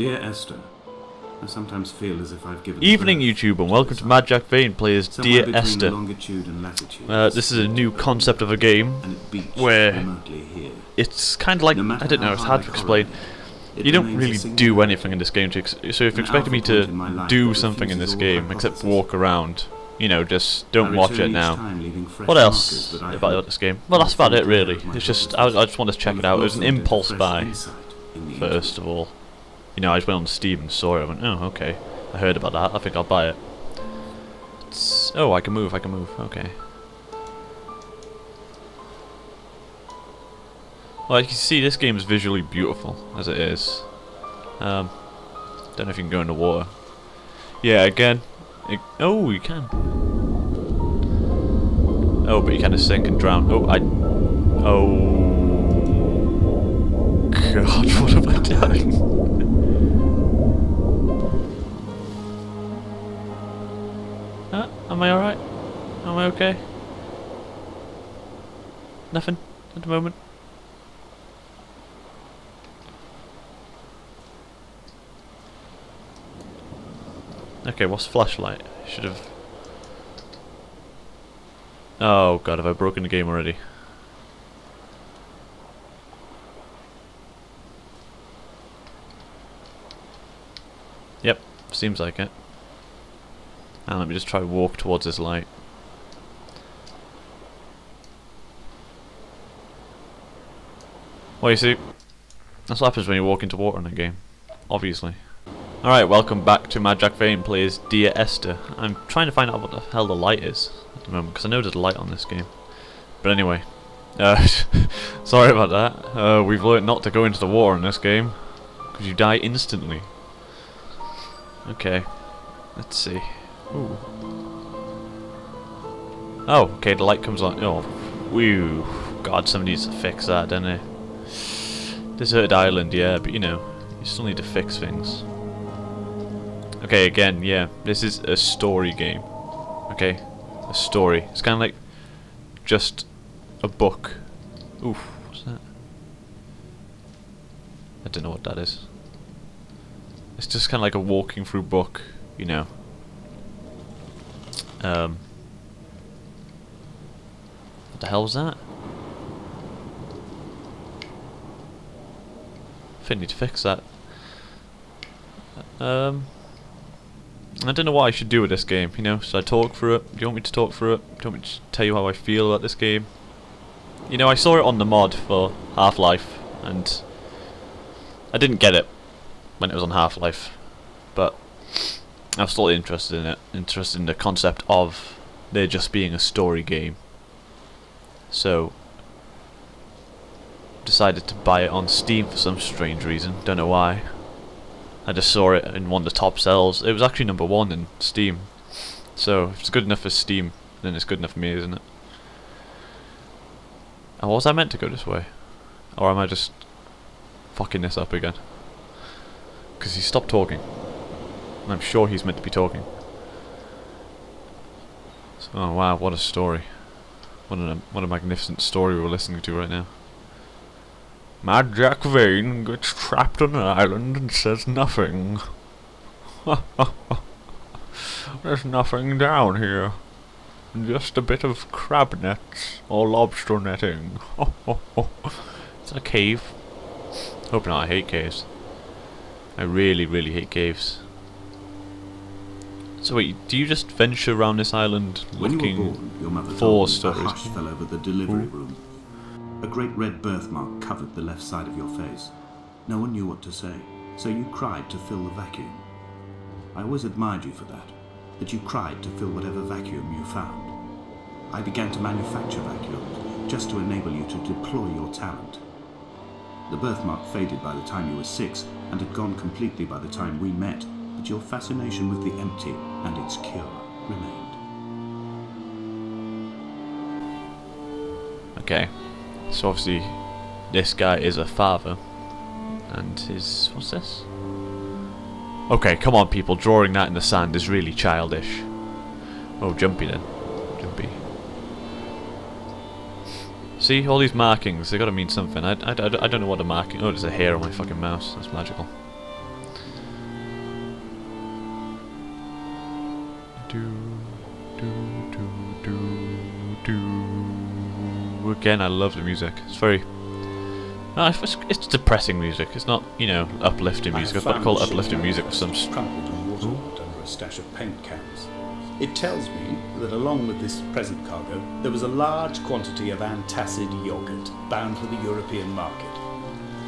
Dear Esther, I sometimes feel as if I've given Evening birth YouTube, and to welcome this to Mad Jack Vane plays somewhere Dear between Esther. longitude and latitude. This is a new concept of a game and it beats where remotely here. it's kind of like, No matter I don't know, how it's hard hard to I explain. correlate, it You don't remains a really single do fact. anything in this game, so if you An expected me alpha point to in my life do that something in this refuses all game except hypothesis. walk around, you know, just I don't watch return it each now. time leaving fresh What else markers that I about hope this game? Well, that's about it really. of my It's just, hypothesis I just wanted to check will it out. It was an blossom into impulse fresh buy, insight in the first of all. You know, I just went on Steam and saw it, I went, oh, okay. I heard about that, I think I'll buy it. Oh, I can move, okay. Well, you can see this game is visually beautiful, as it is. Don't know if you can go in the water. Yeah, again. Oh, you can. Oh, but you kind of sink and drown. Oh, Oh... God, what have I done? Am I alright? Am I okay? Nothing at the moment. Okay, what's flashlight? Should have. Oh god, have I broken the game already? Yep, seems like it. And let me just try to walk towards this light. Well, you see, that's what happens when you walk into water in a game, obviously. Alright, welcome back to Mad Jack Vane plays Dear Esther. I'm trying to find out what the hell the light is at the moment, because I know there's a light on this game. But anyway, sorry about that. We've learned not to go into the water in this game, because you die instantly. Okay, let's see. Ooh. Oh, okay, the light comes on. Oh, whew. God, somebody needs to fix that, don't they? Deserted island, yeah, but you know, you still need to fix things. Okay, again, yeah, this is a story game. Okay, a story. It's kind of like just a book. Oof, what's that? I don't know what that is. It's just kind of like a walking through book, you know. What the hell was that? I think I need to fix that. I don't know what I should do with this game, you know. Should I talk through it? Do you want me to talk through it? Do you want me to tell you how I feel about this game? You know, I saw it on the mod for Half-Life, and I didn't get it when it was on Half-Life, but I'm still interested in it. Interested in the concept of there just being a story game. So, decided to buy it on Steam for some strange reason. Don't know why. I just saw it in one of the top sells. It was actually #1 in Steam. So, if it's good enough for Steam, then it's good enough for me, isn't it? And was I meant to go this way? Or am I just fucking this up again? Because he stopped talking. And I'm sure he's meant to be talking. So, oh wow, what a story. What a magnificent story we're listening to right now. Mad Jack Vane gets trapped on an island and says nothing. There's nothing down here. Just a bit of crab nets or lobster netting. Is that a cave? Hope not, I hate caves. I really, really hate caves. So wait, do you just venture around this island When looking you were born, your mother for told me stories? a hush fell over the delivery room. A great red birthmark covered the left side of your face. No one knew what to say, so you cried to fill the vacuum. I always admired you for that you cried to fill whatever vacuum you found. I began to manufacture vacuums, just to enable you to deploy your talent. The birthmark faded by the time you were 6, and had gone completely by the time we met, but your fascination with the empty and its cure remained. Okay, so obviously this guy is a father, and his, what's this? Okay, come on people, drawing that in the sand is really childish. Oh, jumpy then. Jumpy. See, all these markings, they gotta mean something. I don't know what the marking... Oh, there's a hair on my fucking mouse. That's magical. Do, do, do, do, do. Again, I love the music. It's very... it's depressing music. It's not, you know, uplifting music. I've got to call it uplifting music with some... crumpled and waterlogged under a stash of paint cans. It tells me that along with this present cargo, there was a large quantity of antacid yogurt bound for the European market.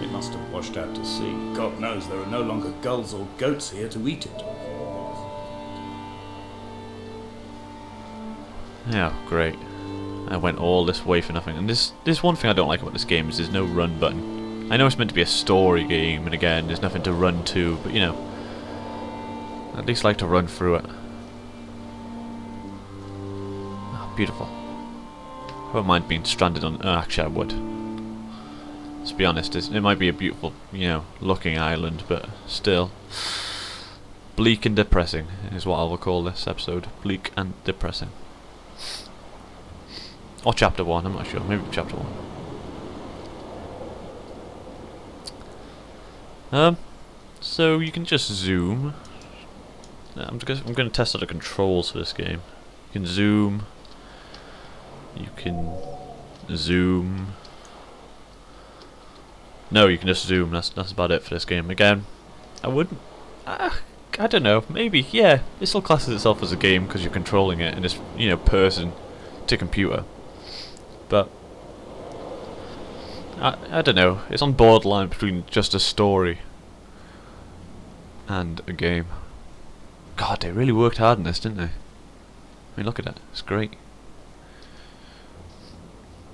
It must have washed out to sea. God knows there are no longer gulls or goats here to eat it. Yeah, great. I went all this way for nothing. And this one thing I don't like about this game is there's no run button. I know it's meant to be a story game, and again, there's nothing to run to, but you know, I at least like to run through it. Oh, beautiful. I wouldn't mind being stranded on... actually, I would. Let's be honest, it might be a beautiful, you know, looking island, but still. Bleak and depressing is what I will call this episode. Bleak and depressing. Or chapter 1, I'm not sure. Maybe chapter 1. So you can just zoom. I'm going to test out the controls for this game. You can zoom. You can zoom. No, you can just zoom. That's about it for this game. Again, I wouldn't... I don't know. Maybe, yeah. It still classes itself as a game because you're controlling it and it's, you know, person to computer. But I don't know. It's on borderline between just a story and a game. God, they really worked hard on this, didn't they? I mean, look at it. It's great.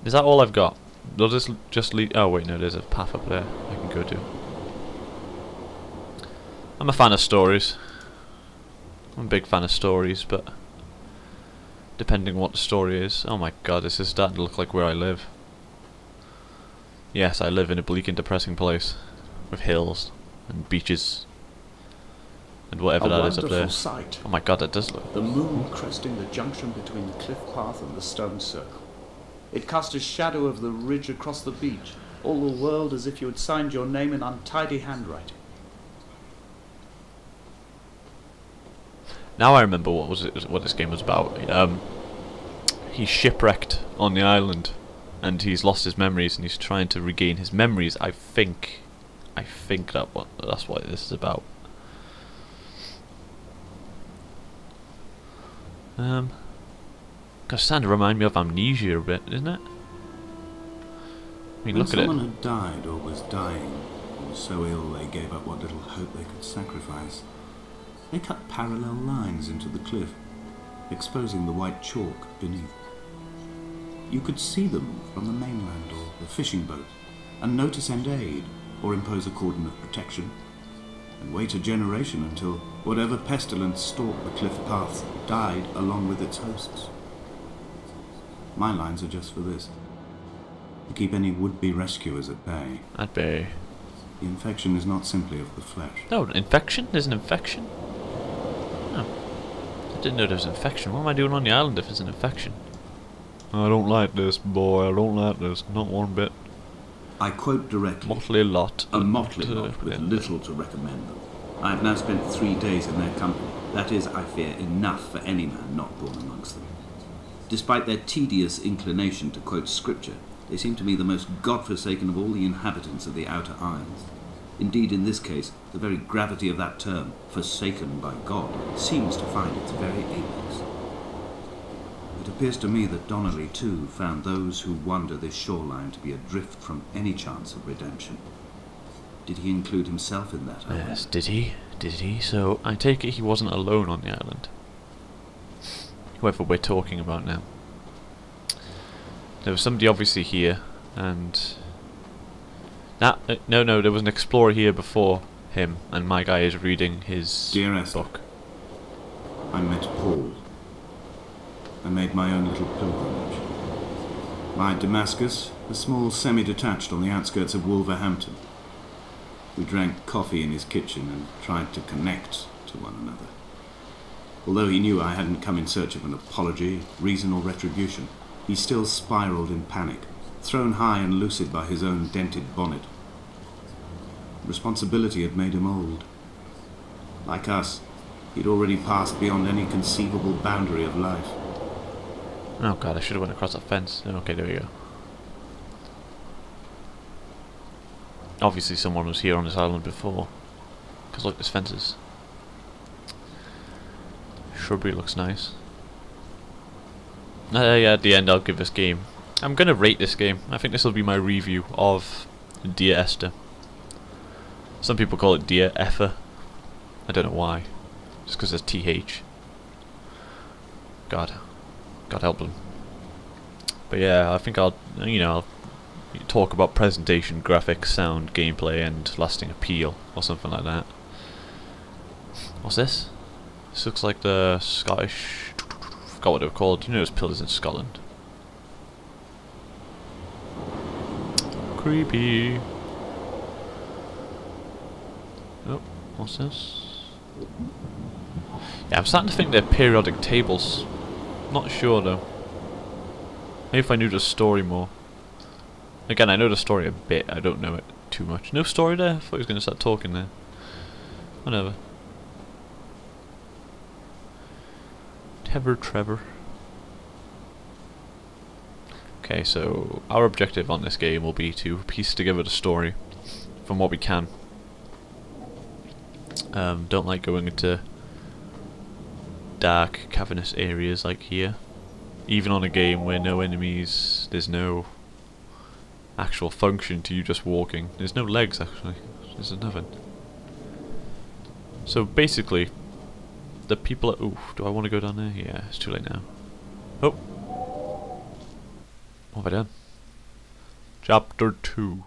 Is that all I've got? Does this just lead... Oh wait, no, there's a path up there I can go to. I'm a fan of stories. I'm a big fan of stories, but depending on what the story is... Oh my god, this is starting to look like where I live. Yes, I live in a bleak and depressing place. With hills and beaches. And whatever that is up there. Sight. Oh my god, that does look... The moon cresting the junction between the cliff path and the stone circle. It cast a shadow of the ridge across the beach, all the world as if you had signed your name in untidy handwriting. Now I remember what this game was about. He's shipwrecked on the island, and he's lost his memories, and he's trying to regain his memories. I think that's what this is about. It's starting to remind me of Amnesia a bit, isn't it? I mean, look at it. When someone had died or was dying, or was so ill they gave up what little hope they could sacrifice, they cut parallel lines into the cliff, exposing the white chalk beneath. You could see them from the mainland or the fishing boat, and know to send aid or impose a cordon of protection, and wait a generation until whatever pestilence stalked the cliff paths died along with its hosts. My lines are just for this. To keep any would-be rescuers at bay. At bay. The infection is not simply of the flesh. No, infection? There's an infection? Oh. I didn't know there was an infection. What am I doing on the island if there's an infection? I don't like this, boy. I don't like this. Not one bit. I quote directly. Motley lot. A motley lot with little to recommend them. I have now spent 3 days in their company. That is, I fear, enough for any man not born amongst them. Despite their tedious inclination to quote scripture, they seem to me the most godforsaken of all the inhabitants of the Outer Isles. Indeed, in this case, the very gravity of that term, forsaken by God, seems to find its very apex. It appears to me that Donnelly, too, found those who wander this shoreline to be adrift from any chance of redemption. Did he include himself in that? Yes, did he? Did he? So, I take it he wasn't alone on the island. Whoever we're talking about now. There was somebody obviously here, and... No, there was an explorer here before him, and my guy is reading his Dear Esther, book. I met Paul. I made my own little pilgrimage. My Damascus, a small semi-detached on the outskirts of Wolverhampton. We drank coffee in his kitchen and tried to connect to one another. Although he knew I hadn't come in search of an apology, reason or retribution, he still spiraled in panic, thrown high and lucid by his own dented bonnet. Responsibility had made him old. Like us, He'd already passed beyond any conceivable boundary of life. Oh god, I should have went across that fence. Okay, there we go. Obviously someone was here on this island before. Because look, there's fences. Shrubbery looks nice. Yeah, at the end I'll give this game. I'm gonna rate this game. I think this will be my review of Dear Esther. Some people call it Dear Effer. I don't know why. Just because there's TH. God help them. But yeah, I think I'll talk about presentation, graphics, sound, gameplay, and lasting appeal, or something like that. What's this? This looks like the Scottish... forgot what they were called. You know those pillars in Scotland. Creepy. Oh, what's this? Yeah, I'm starting to think they're periodic tables. Not sure though. Maybe if I knew the story more. Again, I know the story a bit, I don't know it too much. No story there? I thought he was going to start talking there. Whatever. Trevor. Okay, so our objective on this game will be to piece together the story from what we can. Don't like going into dark, cavernous areas like here. Even on a game where no enemies, there's no actual function to you just walking. There's no legs actually, there's nothing. So basically, the people are... ooh, do I want to go down there? Yeah, it's too late now. Oh! What have I done? Chapter 2.